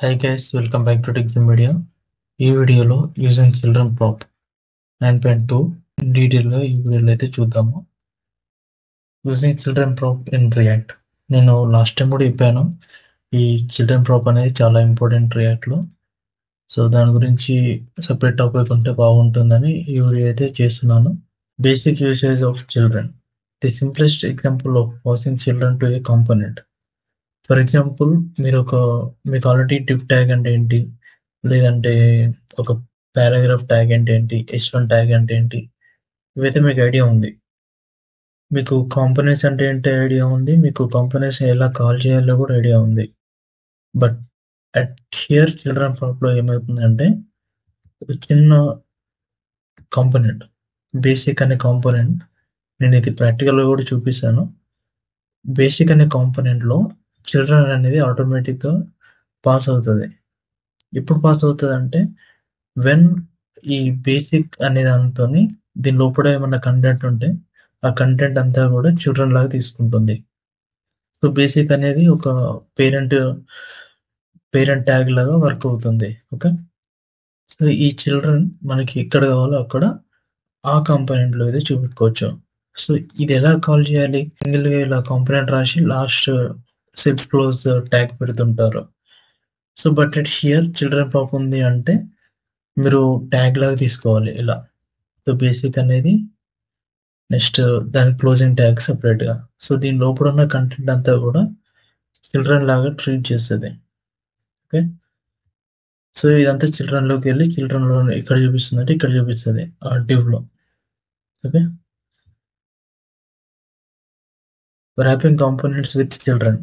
Hi guys, welcome back to Techview Media. ఈ వీడియోలో using children ప్రాప్ 9.2 డీటెయిల్గా ఈ వీడియోలో అయితే చూద్దాము. Using children prop in React. నేను లాస్ట్ టైం కూడా చెప్పాను ఈ చిల్డ్రన్ ప్రాప్ అనేది చాలా ఇంపార్టెంట్ రియాక్ట్లో. సో దాని గురించి సపరేట్ టాపిక్ ఉంటే బాగుంటుందని ఈ వీడియో అయితే చేస్తున్నాను. Basic usage of children. The simplest example of passing children to A component. For example మీకు ఆల్రెడీ డిఫ్ ట్యాగ్ అంటే ఏంటి, లేదంటే ఒక పారాగ్రాఫ్ ట్యాగ్ అంటే ఏంటి, H1 ట్యాగ్ అంటే ఏంటి, ఇవైతే మీకు ఐడియా ఉంది. మీకు కాంపోనెంట్స్ అంటే ఏంటి ఐడియా ఉంది, మీకు కాంపోనెంట్స్ ఎలా కాల్ చేయాలో కూడా ఐడియా ఉంది. బట్ అట్ హియర్ చిల్డ్రన్ ప్రాప్లో ఏమవుతుందంటే ఒక చిన్న కాంపోనెంట్, బేసిక్ అనే కాంపోనెంట్, నేను ఇది ప్రాక్టికల్గా కూడా చూపిస్తాను. బేసిక్ అనే కాంపోనెంట్లో చిల్డ్రన్ అనేది ఆటోమేటిక్గా పాస్ అవుతుంది. ఎప్పుడు పాస్ అవుతుంది అంటే వెన్ ఈ బేసిక్ అనే దాంతో దీని లోపల ఏమన్నా కంటెంట్ ఉంటే ఆ కంటెంట్ అంతా కూడా చిల్డ్రన్ లాగా తీసుకుంటుంది. సో బేసిక్ అనేది ఒక పేరెంట్ ట్యాగ్ లాగా వర్క్ అవుతుంది. ఓకే, సో ఈ చిల్డ్రన్ మనకి ఎక్కడ కావాలో అక్కడ ఆ కాంపోనెంట్ లో అయితే చూపెట్టుకోవచ్చు. సో ఇది ఎలా కాల్ చేయాలి, సింగిల్ గా ఇలా కాంపోనెంట్ రాసి లాస్ట్ సెల్ఫ్ క్లోజ్ ట్యాగ్ పెడుతుంటారు. So but it here children pop ఉంది అంటే మీరు ట్యాగ్ లాగా తీసుకోవాలి ఇలా. సో బేసిక్ అనేది నెక్స్ట్ దాని క్లోజింగ్ ట్యాగ్ సెపరేట్గా. సో దీని లోపల ఉన్న కంటెంట్ అంతా కూడా చిల్డ్రన్ లాగా ట్రీట్ చేస్తుంది. ఓకే, సో ఇదంతా చిల్డ్రన్లోకి వెళ్ళి చిల్డ్రన్లో ఇక్కడ చూపిస్తుంది అంటే ఇక్కడ చూపిస్తుంది ఆ డివ్లో. Okay, wrapping components with children.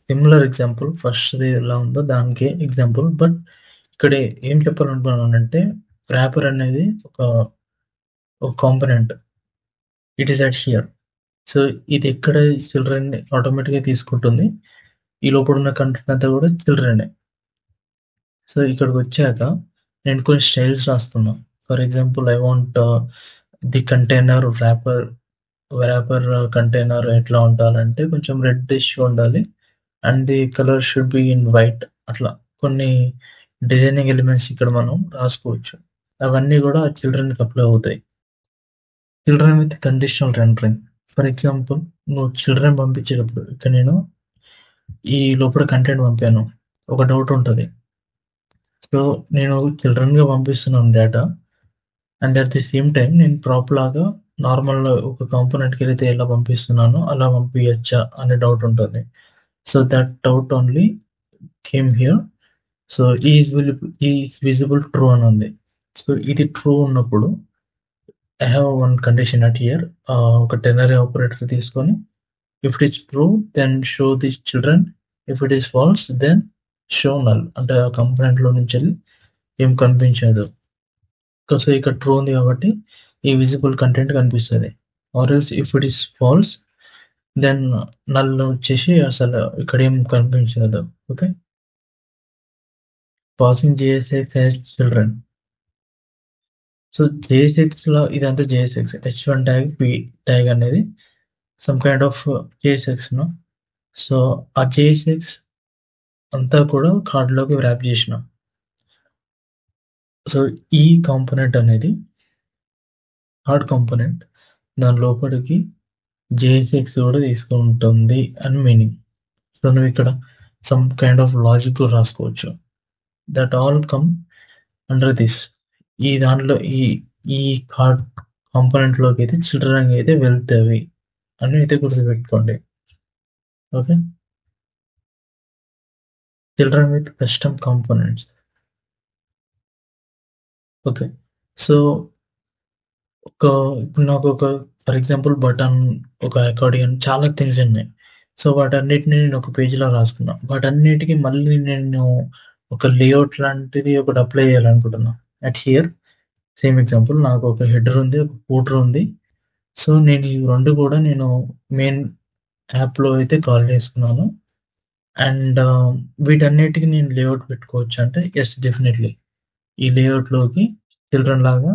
Similar example ఫస్ట్ది ఎలా ఉందో దానికే ఎగ్జాంపుల్. బట్ ఇక్కడ ఏం చెప్పాలనుకున్నాను అంటే ర్యాపర్ అనేది ఒక component, it is at here. So ఇది ఎక్కడ చిల్డ్రన్ ఆటోమేటిక్గా తీసుకుంటుంది, ఈ లోపల ఉన్న కంటెంట్ అంతా కూడా చిల్డ్రనే. సో ఇక్కడికి వచ్చాక నేను కొన్ని స్టైల్స్ రాస్తున్నా. For example I want the container wrapper container ఎట్లా ఉండాలంటే కొంచెం రెడ్డిష్గా ఉండాలి and the colour should be in white. అట్లా కొన్ని డిజైనింగ్ ఎలిమెంట్స్ ఇక్కడ మనం రాసుకోవచ్చు. అవన్నీ కూడా చిల్డ్రన్కి అప్లై అవుతాయి. Children with conditional rendering. For example నువ్వు చిల్డ్రన్ పంపించేటప్పుడు ఇక్కడ నేను ఈ లోపల కంటెంట్ పంపాను, ఒక డౌట్ ఉంటుంది. సో నేను చిల్డ్రన్గా పంపిస్తున్నాను data and at the same time నేను ప్రాప్ లాగా నార్మల్ ఒక కాంపోనెంట్కి వెళ్తే ఎలా పంపిస్తున్నానో అలా పంపించచ్చా అనే డౌట్ ఉంటుంది. So that doubt only came here. So is visible true అని ఉంది. సో ఇది ట్రూ ఉన్నప్పుడు I have one condition at here. ఒక టెనరీ ఆపరేటర్ తీసుకొని if it is true then show the children, if it is false then show null. అంటే ఆ component లో నుంచి వెళ్ళి ఏం కనిపించదు. సో ఇక్కడ ట్రూ ఉంది కాబట్టి ఈ విజిబుల్ కంటెంట్ కనిపిస్తుంది. Or else if it is false then null వచ్చేసి అసలు ఇక్కడ ఏం కనిపించదు. Okay, passing JSX as children. So JSX లో ఇదంతా JSX H1 tag P tag అనేది సమ్ కైండ్ ఆఫ్ JSX ను. సో ఆ JSX అంతా కూడా కార్డులోకి ర్యాప్ చేసిన. సో ఈ కాంపోనెంట్ అనేది హార్డ్ కాంపోనెంట్, దాని లోపలికి JSX కూడా తీసుకుంటుంది అని మీనింగ్. సో నువ్వు ఇక్కడ సమ్ కైండ్ ఆఫ్ లాజిక్ రాసుకోవచ్చు. That all come under this. ఈ దాంట్లో ఈ హార్డ్ కాంపోనెంట్ లోకి అయితే చిల్డ్రన్ అయితే వెళ్తాయి అని అయితే గుర్తుపెట్టుకోండి. Okay, children with custom components. Okay, so ఇప్పుడు నాకు ఫర్ ఎగ్జాంపుల్ బటన్, ఒక అకార్డియన్, చాలా థింగ్స్ ఉన్నాయి. సో వాటన్నిటిని నేను ఒక పేజీలో రాసుకున్నా. వాటన్నిటికీ మళ్ళీ నేను ఒక లేఅవుట్ లాంటిది ఒకటి అప్లై చేయాలనుకుంటున్నా. అట్ హియర్ సేమ్ ఎగ్జాంపుల్, నాకు ఒక హెడర్ ఉంది, ఒక ఫూటర్ ఉంది. సో నేను ఈ రెండు కూడా నేను మెయిన్ యాప్లో అయితే కాల్ చేసుకున్నాను. అండ్ వీటన్నిటికీ నేను లేఅవుట్ పెట్టుకోవచ్చు అంటే ఎస్, డెఫినెట్లీ. ఈ లేఅవుట్లోకి చిల్డ్రన్ లాగా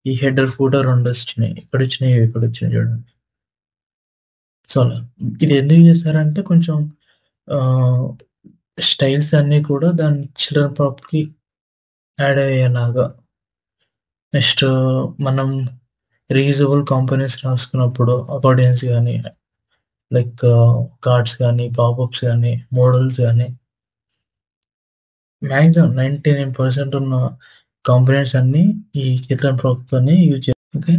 ఈ హెడర్ ఫూటర్ రెండు వచ్చినాయి, ఇక్కడ వచ్చినాయి చూడండి. సో అలా ఇది ఎందుకు చేస్తారంటే కొంచెం స్టైల్స్ అన్నీ కూడా దాని చిల్డ్రన్ ప్రాప్‌కి యాడ్ అయ్యేలాగా. నెక్స్ట్ మనం రీయూజబుల్ కాంపోనెంట్స్ రాసుకున్నప్పుడు అకార్డియన్స్ గానీ, లైక్ కార్డ్స్ గానీ, పాపప్స్ గానీ, మోడల్స్ గానీ మాక్సిమం 99% ఉన్న కాంపోనెంట్స్ అన్నీ ఈ చిల్డ్రన్ ప్రాప్‌తోనే use okay.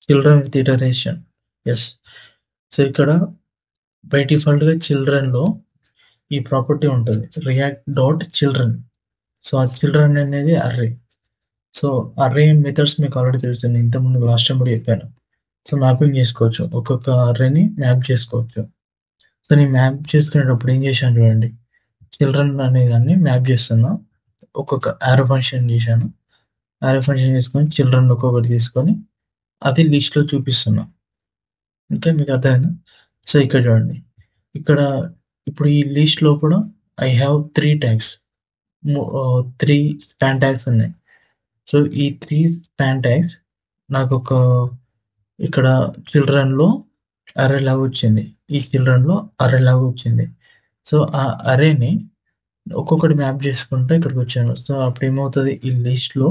Children with iteration. Yes. So, ఇక్కడ బై డిఫాల్ట్‌గా చిల్డ్రన్‌లో ఈ ప్రాపర్టీ ఉంటది. React dot children. సో, ఆ చిల్డ్రన్ అనేది అర్రే. సో, అర్రే మెథడ్స్ మీకు ఆల్రెడీ తెలుసు. నేను ఇంతకుముందు లాస్ట్ టైమ్ కూడా చెప్పాను. సో, మ్యాపింగ్ చేసుకోవచ్చు. ఒక్కొక్క అర్రేని మ్యాప్ చేసుకోవచ్చు. సో, నేను మ్యాప్ చేసుకునేటప్పుడు ఏం చేశాను చూడండి. చిల్డ్రన్ అనేదాన్ని మ్యాప్ చేస్తున్నా. ఒక్కొక్క యారో ఫంక్షన్ చేశాను. యారో ఫంక్షన్ చేసుకొని చిల్డ్రన్ ఒక్కొక్కటి తీసుకొని అది లిస్ట్‌లో చూపిస్తున్నా. ఓకే. మీకు అర్థమైందా? సో, ఇక్కడ చూడండి. ఇక్కడ ఇప్పుడు ఈ లిస్ట్ లోపల I have 3 tags. 3 span tags ఉన్నాయి. సో, ఈ 3 స్పాన్ ట్యాగ్స్ నాకొక ఇక్కడ చిల్డ్రన్‌లో అర్రే లాగా వచ్చింది. ఈ చిల్డ్రన్‌లో అర్రే లాగా వచ్చింది. సో, ఆ అర్రేని ఒక్కొక్కటి మ్యాప్ చేసుకుంటా ఇక్కడికొచ్చాను. సో, అప్పుడేమవుతది ఈ లిస్ట్‌లో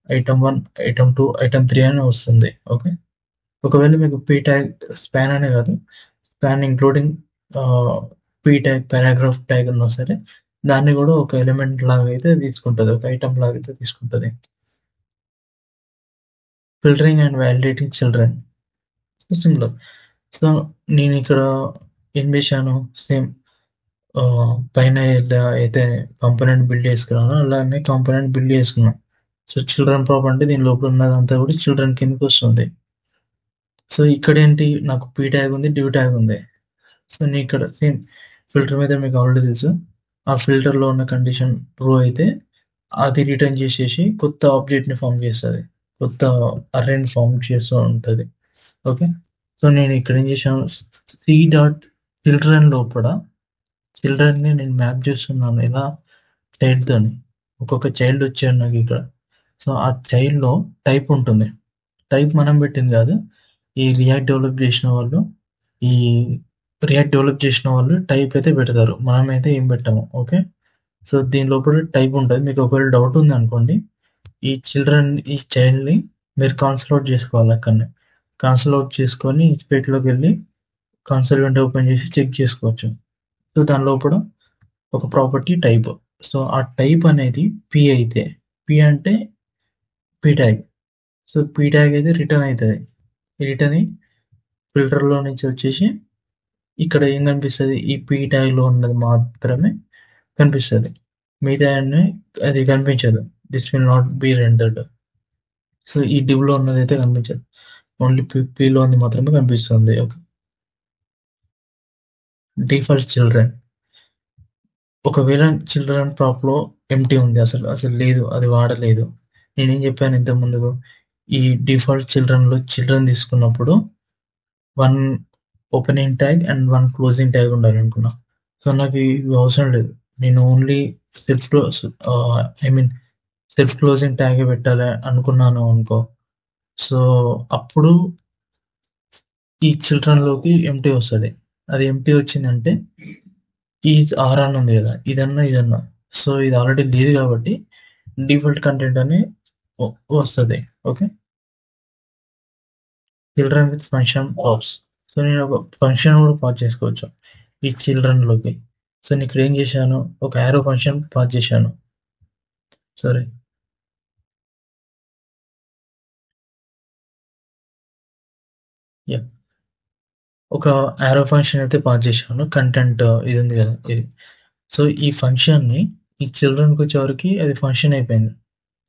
ఐటెమ్ 1, ఐటెమ్ 2, ఐటెమ్ 3 అని వస్తుంది. ఓకే. ఒకవేళ మీకు పీ ట్యాగ్ స్పాన్ అనే కాదు. Span including P tag, paragraph tag ఉన్నా సరే దాన్ని కూడా ఒక ఎలిమెంట్ లాగా అయితే తీసుకుంటది. ఒక ఐటెమ్ లాగా అయితే తీసుకుంటది. Filtering and validating children. Similar. So, నేనిక్కడ ఏం చేశాను సేమ్ పైన ఎలా అయితే కాంపోనెంట్ బిల్డ్ చేసుకున్నానో అలానే కాంపోనెంట్ బిల్డ్ చేసుకున్నా. సో, చిల్డ్రన్ ప్రాప్ అంటే దీని లోపల ఉన్నదంతా కూడా చిల్డ్రన్ కిందకొస్తుంది. సో, ఇక్కడేంటి నాకు పీ ట్యాగ్ ఉంది, డివ్ ట్యాగ్ ఉంది. సో, నేను ఇక్కడ సేమ్ ఫిల్టర్ మీద మీకు ఆల్రెడీ తెలుసు. ఆ ఫిల్టర్‌లో ఉన్న కండిషన్ ట్రూ అయితే అది రిటర్న్ చేసేసి కొత్త ఆబ్జెక్ట్‌ని ఫార్మ్ చేస్తది. కొత్త అర్రేని ఫార్మ్ చేస్తూ ఉంటది. ఓకే. సో, నేను ఇక్కడ ఏం చేశాను సి డాట్ చిల్డ్రన్ లోపల చిల్డ్రన్‌ని నేను మ్యాప్ చేస్తున్నాను. ఎలా చైల్డ్‌తోని. ఒక్కొక్క చైల్డ్ వచ్చాడు నాకిక్కడ. సో, ఆ చైల్డ్‌లో టైప్ ఉంటుంది. టైప్ మనం పెట్టింది కాదు. ఈ రియాక్ట్ డెవలప్ చేసిన వాళ్ళు ఈ రియాక్ట్ డెవలప్ చేసిన వాళ్ళు టైప్ అయితే పెడతారు. మనమైతే ఏం పెట్టము. ఓకే. సో, దీని లోపల టైప్ ఉంటది. మీకు ఒకవేళ డౌట్ ఉందనుకోండి, ఈ చైల్డ్‌ని మీరు కాన్సోల్ ఔట్ చేసుకోవాలి అక్కడనే. కాన్సోల్ ఔట్ చేసుకొని ఇన్స్పెక్ట్‌లోకెళ్ళి కన్సోల్ విండో ఓపెన్ చేసి చెక్ చేసుకోవచ్చు. సో, దాని లోపల ఒక ప్రాపర్టీ టైప్. సో, ఆ టైప్ అనేది పీ అయితే, పీ అంటే P tag. So, P tag అయితే రిటర్న్ అయితది. రిటర్న్ అయ్యి ఫిల్టర్‌లో నుంచి వచ్చేసి ఇక్కడ ఏం కనిపిస్తది? ఈ పీ ట్యాగ్‌లో ఉన్నది మాత్రమే కనిపిస్తది. మిగతాయన్ని అది కనిపించదు. This will not be rendered. So, ఈ డివ్‌లో ఉన్నదైతే కనిపించదు. ఓన్లీ పీలో ఉంది మాత్రమే కనిపిస్తుంది. ఓకే. Default children. ఒకవేళ చిల్డ్రన్ ప్రాప్‌లో ఎంప్టీ ఉంది. అసలు లేదు. అది వాడలేదు. నేనేం చెప్పాను ఇంతకుముందు? ఈ డిఫాల్ట్ చిల్డ్రన్‌లో చిల్డ్రన్ తీసుకున్నప్పుడు 1 opening tag and 1 closing tag ఉండాలనుకున్నా. సో, నాకు ఇవి అవసరం లేదు. నేను only self close I mean self closing ట్యాగే పెట్టాలి అనుకున్నాను అనుకో. సో, అప్పుడు ఈ చిల్డ్రన్‌లోకి ఎంప్టీ వస్తది. అది ఎంప్టీ వచ్చిందంటే ఈజ్ ఆర్ అని ఉంది కదా! ఇదన్నా. సో, ఇది ఆల్రెడీ లేదు కాబట్టి డిఫాల్ట్ కంటెంట్ అని వ వస్తది. Okay. Children with function props. So, నేను ఒక ఫంక్షన్ కూడా పాస్ చేసుకోవచ్చు. ఈ చిల్డ్రన్‌లోకి. సో, నేను ఇక్కడ ఏం చేశాను? ఒక యారో ఫంక్షన్ పాస్ చేశాను. సారీ. యాహ్! ఒక యారో ఫంక్షన్ అయితే పాస్ చేశాను. కంటెంట్ ఇది ఉంది కదా! ఇది. సో, ఈ ఫంక్షన్‌ని ఈ చిల్డ్రన్‌కొచ్చేవరకి అది ఫంక్షన్ అయిపోయింది.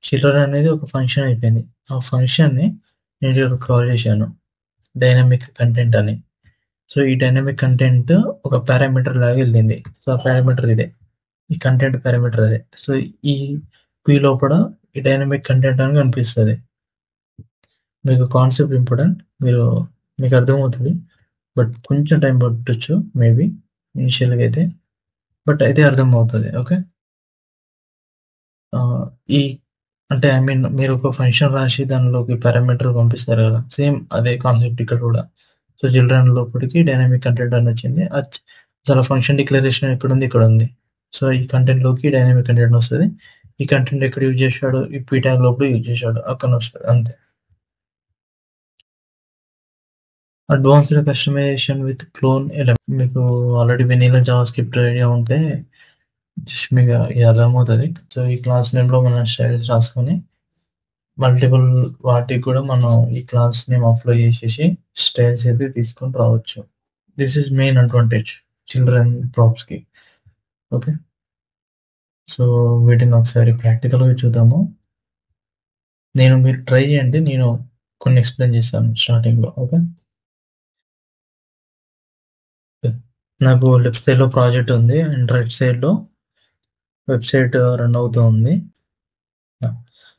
చిల్డ్రన్ అనేది ఒక ఫంక్షన్ అయిపోయింది. ఆ ఫంక్షన్‌ని నేను ఇక్కడ కాల్ చేశాను. డైనమిక్ కంటెంట్ అని. సో, ఈ డైనమిక్ కంటెంట్ ఒక పారామీటర్ లాగా ఎళ్ళింది. సో, ఆ పారామీటర్ ఇదే. ఈ కంటెంట్ పారామీటర్ అదే. సో, ఈ పీ లోపల ఈ డైనమిక్ కంటెంట్ అని కనిపిస్తది. మీకు కాన్సెప్ట్ ఇంపార్టెంట్. మీకు అర్థమవుతది. బట్ కొంచెం టైం పట్టొచ్చు మేబీ ఇనిషియల్‌గా అయితే. బట్ అయితే అర్థమవుతది. ఓకే. ఆహ్, ఈ అంటే ఐ మీన్ మీరు ఒక ఫంక్షన్ రాసి దానిలోకి పారామీటర్ పంపిస్తారు కదా! సేమ్ అదే కాన్సెప్ట్ ఇక్కడ కూడా. సో, చిల్డ్రన్ లోపలికి డైనమిక్ కంటెంట్ అని వచ్చింది. అసలు ఫంక్షన్ డిక్లరేషన్ ఎక్కడుంది? ఇక్కడ ఉంది. సో, ఈ కంటెంట్‌లోకి డైనమిక్ కంటెంట్ వస్తది. ఈ కంటెంట్ ఎక్కడ యూజ్ చేశాడు? ఈ పీ ట్యాగ్ లోపల యూజ్ చేశాడు. అక్కడనొస్తది అంతే. Advanced customization with clone element మీకు ఆల్రెడీ వెనిలా జావాస్క్రిప్ట్ ఐడియా ఉంటే జస్ట్ మీకు ఇది అర్థమవుతది. సో, ఈ క్లాస్ నేమ్‌లో మనం స్టైల్స్ రాసుకొని మల్టిపుల్ వాటికి కూడా మనం ఈ క్లాస్ నేమ్ అప్లై చేసేసి స్టైల్స్ అయితే తీసుకొని రావచ్చు. This is main advantage children ప్రాప్స్‌కి. ఓకే. సో, వీటిని ఒకసారి ప్రాక్టికల్‌గా చూద్దాము. మీరు ట్రై చేయండి. నేను కొన్ని ఎక్స్‌ప్లెయిన్ చేస్తాను స్టార్టింగ్‌లో. ఓకే. నాకు లెఫ్ట్ సైడ్‌లో ప్రాజెక్ట్ ఉంది. అండ్ రైట్ సైడ్‌లో వెబ్‌సైట్ రన్ అవుతూ ఉంది.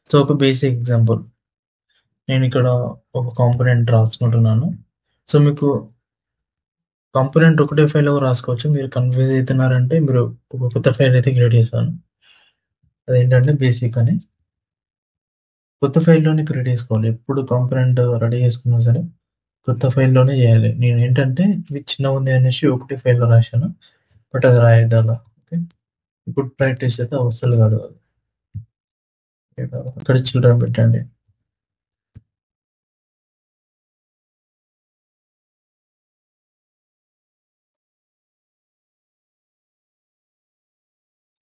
సో, ఒక బేసిక్ ఎగ్జాంపుల్. నేనిక్కడ ఒక కాంపోనెంట్ రాసుకుంటున్నాను. సో, మీకు కాంపోనెంట్ ఒకటే ఫైల్‌లో రాసుకోవచ్చు. మీరు కన్‌ఫ్యూజ్ అయితున్నారంటే మీరు ఒక కొత్త ఫైల్ అయితే క్రియేట్ చేశాను. అదేంటంటే బేసిక్ అని. కొత్త ఫైల్‌లోనే క్రియేట్ చేసుకోవాలి. ఎప్పుడు కాంపోనెంట్ రెడీ చేసుకున్నా సరే కొత్త ఫైల్‌లోనే చేయాలి. నేనేంటంటే ఇది చిన్నగుంది అనేసి ఒకటే ఫైల్‌లో రాశాను. బట్ అది రాయొద్దు అలా. ఓకే. ఇప్పుడు ప్రాక్టీస్ అయితే అస్సలు కాదు అది. ఇక్కడ చిల్డ్రన్ పెట్టండి.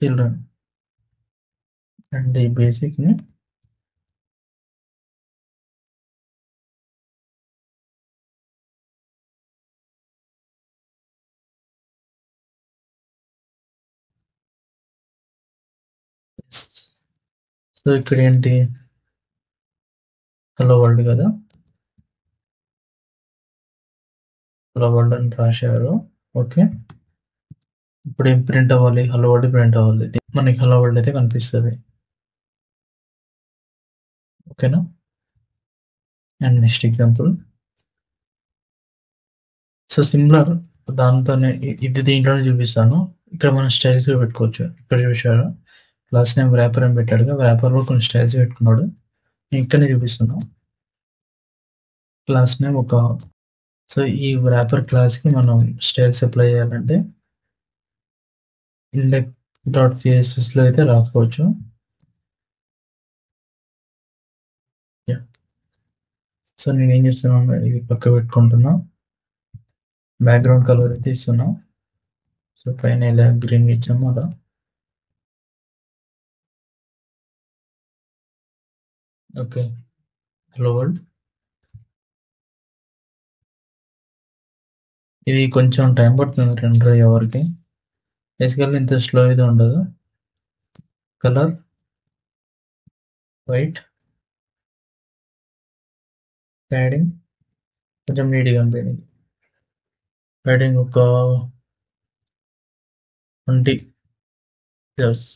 చిల్డ్రన్ అండ్ ఈ బేసిక్‌ని సో, ఇక్కడేంటి హలో వరల్డ్ కదా! హలో వరల్డ్ అని రాశారు. ఓకే. ఇప్పుడేం ప్రింట్ అవ్వాలి? హలో వరల్డ్ ప్రింట్ అవ్వాలి. మనకి హలో వరల్డ్ అయితే కనిపిస్తది. ఓకేనా? And next example. So, similar దాంతోనే ఇది దీంట్లోనే చూపిస్తాను. ఇక్కడ మనం స్టైల్స్‌గా పెట్టుకోవచ్చు. ఇక్కడ చూశారా? క్లాస్ నేమ్ వ్రాపర్ అని పెట్టాడుగా. వ్రాపర్‌లో కొన్ని స్టైల్స్ పెట్టుకున్నాడు. నేను ఇక్కడనే చూపిస్తున్నా. క్లాస్ నేమ్ సో, ఈ వ్రాపర్ క్లాస్‌కి మనం స్టైల్స్ అప్లై చేయాలంటే index.cssలో అయితే రాసుకోవచ్చు. యాహ్! సో, నేనేం చేస్తున్నాను ఇది పక్కకు పెట్టుకుంటున్నా. బ్యాక్‌గ్రౌండ్ కలర్ అయితే ఇస్తున్నా. సో, పైన ఇలా గ్రీన్‌గా ఇచ్చాము అలా. ఓకే. Hello world. ఇది కొంచెం టైం పడుతుంది రెండర్ అయ్యే వరకి. బేసికల్లీ ఇంత స్లో అయితే ఉండదు. కలర్ వైట్, ప్యాడింగ్ కొంచెం నీట్‌గా అనిపియనికి. ప్యాడింగ్ ఒక 20 pixels.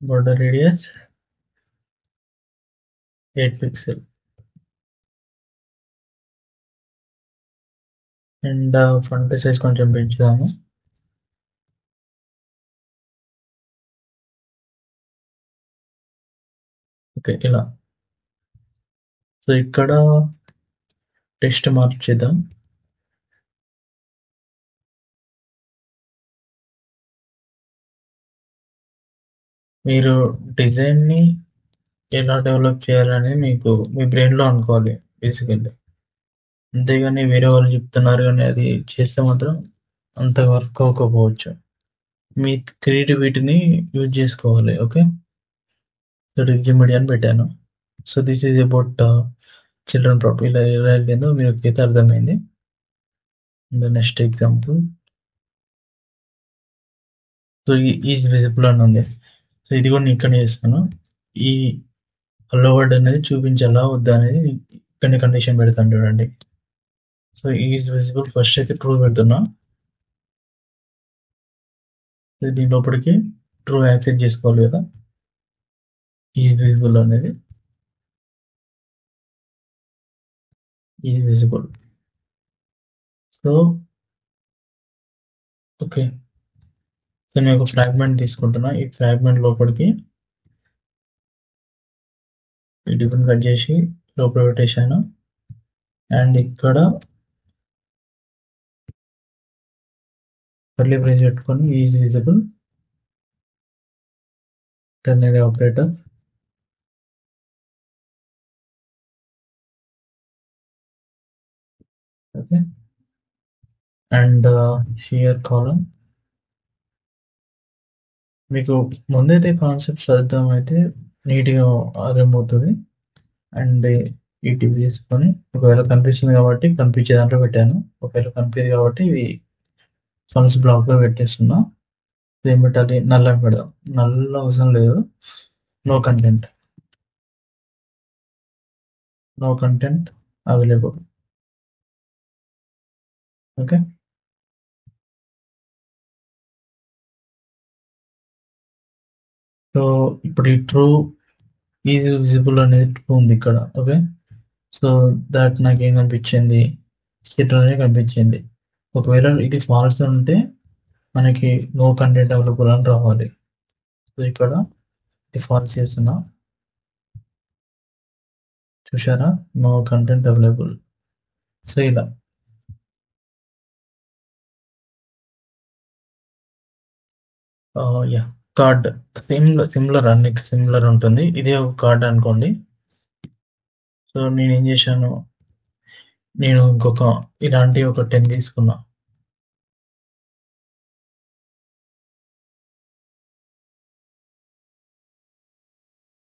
Border radius 8 pixel. And font size కొంచెం పెంచుదాము. ఓకే. ఇలా. సో, ఇక్కడ టెక్స్ట్ మార్చేద్దాం. మీరు డిజైన్‌ని ఎలా డెవలప్ చేయాలని మీ బ్రెయిన్‌లో అనుకోవాలి బేసికల్లీ. అంతేగాని వేరే వాళ్ళు చెప్తున్నారు అని అది చేస్తే మాత్రం అంత వర్క్ అవ్వకపోవచ్చు. మీ క్రియేటివిటీని యూజ్ చేసుకోవాలి. ఓకే. సో, రివ్యూ మీడియా అని పెట్టాను. So, this is about children prop. ఇలా ఎలా వెళ్ళిందో మీకైతే అర్థమైంది. Next example. So, is visible అని ఉంది. సో, ఇది కూడా నేను ఇక్కడనే చేస్తాను. ఈ హలో వర్డ్ అనేది చూపించాలా వద్దా అనేది ఇక్కడనే కండిషన్ పెడతాను చూడండి. సో, ఈజ్ విజిబుల్ ఫస్ట్ అయితే ట్రూ పెడుతున్నా. దీని లోపలికి ట్రూ యాక్సెప్ట్ చేసుకోవాలి కదా! ఈజ్ విజిబుల్ అనేది. Is visible. So, okay. So, నేను ఒక ఫ్రాగ్మెంట్ తీసుకుంటున్నా. ఈ ఫ్రాగ్మెంట్ లోపలికి ఈ డిఫరెంట్ కట్ చేసి లోపల పెట్టేశాను. అండ్ ఇక్కడ కర్లీ బ్రేస్ పెట్టుకొని is visible ternary operator okay and here column మీకు ముందైతే కాన్సెప్ట్స్ అర్థమైతే నీట్గా అర్థమవుతుంది అండ్ ఇటు తీసుకొని ఒకవేళ కనిపిస్తుంది కాబట్టి కనిపించే దాంట్లో పెట్టాను ఒకవేళ కనిపించదు కాబట్టి ఇది ఫన్స్ బ్లాక్లో పెట్టేస్తున్నా ఏం పెట్టాలి నల్ల పెడదాం నల్ల అవసరం లేదు no content available okay so ఇప్పుడు ఈ ట్రూ ఈజ్ విజిబుల్ అనేది ట్రూ ఉంది ఇక్కడ ఓకే సో దాట్ నాకేం కనిపించింది చిత్రంలోనే కనిపించింది ఒకవేళ ఇది ఫాల్స్ ఉంటే మనకి నో కంటెంట్ అవైలబుల్ అని రావాలి సో ఇక్కడ ఇది ఫాల్స్ చేస్తున్నా చూసారా నో కంటెంట్ అవైలబుల్ సో ఇలా యా కార్డ్ సిమిలర్ ఉంటుంది ఇదే ఒక కార్డ్ అనుకోండి సో నేను ఏం చేశాను నేను ఇంకొక ఇలాంటి ఒక 10 తీసుకున్నా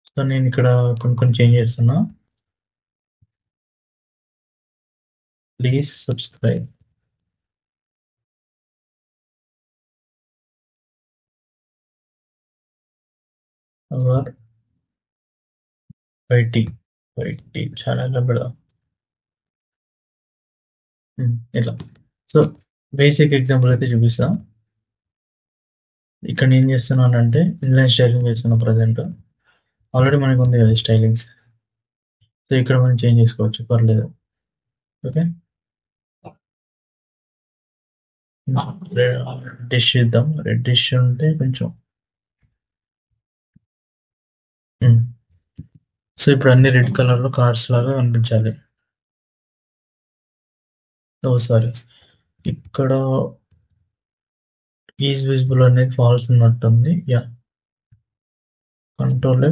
సో నేను ఇక్కడ కొన్ని చేంజ్ చేస్తున్నా ప్లీజ్ సబ్స్క్రైబ్ అవర్ వైటీ ఛానల్లో పెడదాం ఇలా సో బేసిక్ ఎగ్జాంపుల్ అయితే చూపిస్తా ఇక్కడ నేను చేస్తున్నానంటే ఇన్లైన్ స్టైలింగ్ చేస్తున్నా ప్రజెంట్ ఆల్రెడీ మనకు ఉంది కదా స్టైలింగ్స్ సో ఇక్కడ మనం చేంజ్ చేసుకోవచ్చు పర్లేదు ఓకే డిష్ ఇద్దాం రెడ్ డిష్ ఉంటే కొంచెం సో ఇప్పుడు అన్ని రెడ్ కలర్లో కార్డ్స్ లాగా కనిపించాలి ఓ సారీ ఇక్కడ ఈజ్ విజిబుల్ అనేది ఫాల్స్ ఉన్నట్టుంది యా కంట్రోల్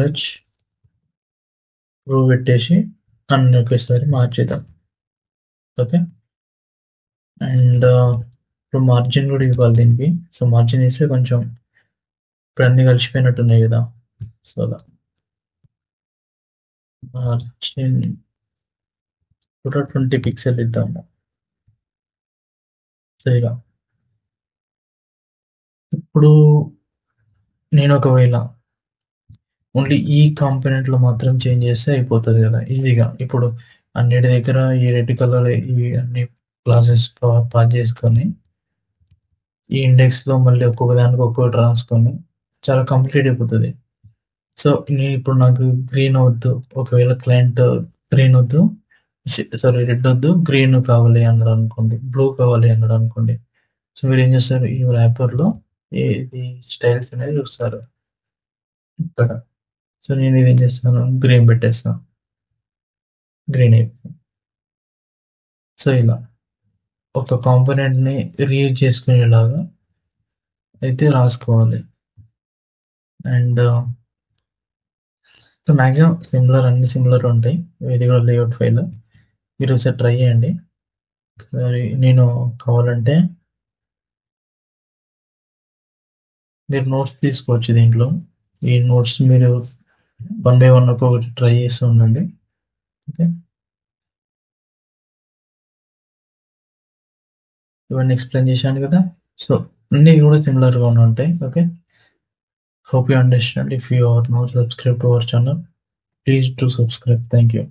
హెచ్ ప్రూవ్ పెట్టేసి అన్ని ఒకేసారి మార్చేద్దాం ఓకే అండ్ ఇప్పుడు మార్జిన్ కూడా ఇవ్వాలి దీనికి సో మార్జిన్ ఇస్తే కొంచెం ఇప్పుడు అన్ని కలిసిపోయినట్టున్నాయి కదా సో అలా మార్జిన్ కూడా 20 పిక్సెల్ ఇద్దాము సో ఇలా ఇప్పుడు నేను ఒకవేళ ఓన్లీ ఈ కాంపోనెంట్లో మాత్రం చేంజ్ చేస్తే అయిపోతుంది కదా ఈజీగా ఇప్పుడు అన్నిటి దగ్గర ఈ రెడ్ కలర్ ఈ అన్ని క్లాసెస్ పాస్ చేసుకొని ఈ ఇండెక్స్లో మళ్ళీ ఒక్కొక్క దానికి ఒక్కొక్కటి రాసుకొని చాలా కంప్లీట్ అయిపోతుంది సో నేను ఇప్పుడు నాకు గ్రీన్ వద్దు ఒకవేళ క్లయింట్ గ్రీన్ వద్దు సారీ రెడ్ వద్దు గ్రీన్ కావాలి అన్నాడు అనుకోండి బ్లూ కావాలి అన్నాడు అనుకోండి సో మీరు ఏం చేస్తారు ఈ ర్యాపర్లో ఇది స్టైల్స్ అనేది చూస్తారు ఇక్కడ సో నేను ఇది ఏం చేస్తాను గ్రీన్ పెట్టేస్తాను గ్రీన్ అయిపోయింది సో ఇలా ఒక కాంపోనెంట్ని రీయూజ్ చేసుకునేలాగా అయితే రాసుకోవాలి అండ్ సో మ్యాక్సిమం అన్ని సిమిలర్ ఉంటాయి ఇది కూడా లేఅవుట్ ఫైల్ మీరు ఒకసారి ట్రై చేయండి సరే నేను కావాలంటే మీరు నోట్స్ తీసుకోవచ్చు దీంట్లో ఈ నోట్స్ మీరు 1 by 1 ఒక్కొక్కటి ట్రై చేస్తూ ఉండండి ఓకే ఇవన్నీ ఎక్స్ప్లెయిన్ చేశాను కదా సో అన్నీ కూడా సిమిలర్గా ఉంటాయి okay hope you understand. If you are not subscribed to our channel, please do subscribe. Thank you.